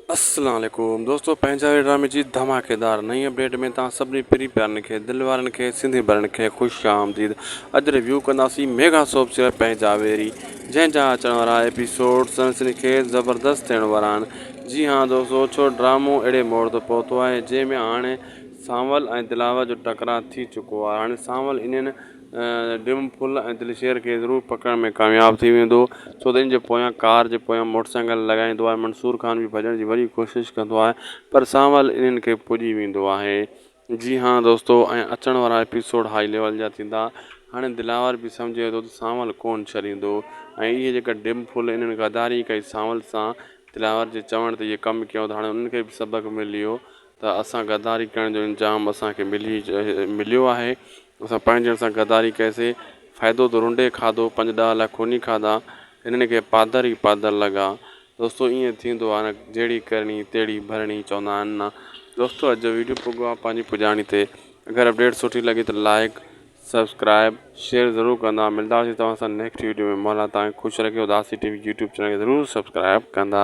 अस्सलाम वालेकुम दोस्तों, पंहिंजा ड्रामे जी धमाकेदार नई अपडेट में तव्हां सभिनी प्री प्यारनि खे दिलि वारनि खे सिंधी भरनि खे ख़ुशि आमदीद। अॼु रिव्यू कंदासीं मेगा सोप सीरियल पंहिंजा वेरी, जंहिंजा अचण वारा एपिसोड सनसनीखेज़ ज़बरदस्त थियण वारा आहिनि। जी हाँ दोस्तों, छो ड्रामो अहिड़े मोड़ ते पहुतो आहे जंहिंमें हाणे सांवल ऐं दिलावर जो टकराव थी चुको आहे। हाणे सांवल इन्हनि डिमफुल ऐं दिलशेर खे ज़रूरु पकड़ण में कामयाबु थी वेंदो, छो त इन जे पोयां कार जे पोयां मोटरसाइकिल लॻाईंदो आहे। मंसूर खान बि भॼण जी वरी कोशिशि कंदो आहे, पर सांवल इन्हनि खे पुॼी वेंदो आहे। जी हाँ दोस्तों, ऐं अचण वारा एपिसोड हाई लेवल जा थींदा। हाणे दिलावर बि सम्झे थो त सांवल कोन छॾींदो, ऐं इहे जेका डिमफुल इन्हनि गदारी कई सांवल सां, दिलावर जे चवण ते इहे कमु कयूं त हाणे उन्हनि खे बि सबक़ु मिली वियो त असां गदारी करण जो इंजाम असांखे मिलियो आहे। असां पंहिंजण सां गदारी कईसीं, फ़ाइदो त रुंडे खाधो, 5-10 लाइ खूनी खाधा, हिननि खे पादर ई पादर लॻा। दोस्तों ईअं थींदो आहे न, जहिड़ी करणी तहिड़ी भरणी चवंदा आहिनि न। दोस्तों अॼु जो वीडियो पुॻो आहे पंहिंजी पुॼाणी ते। अगरि अपडेट सुठी लॻी त लाइक सब्सक्राइब शेयर ज़रूरु कंदा। मिलंदासीं तव्हां सां नेक्स्ट वीडियो में। मौला तव्हांखे ख़ुशि रखे। उदासी टीवी यूट्यूब चैनल खे ज़रूरु सब्सक्राइब कंदा।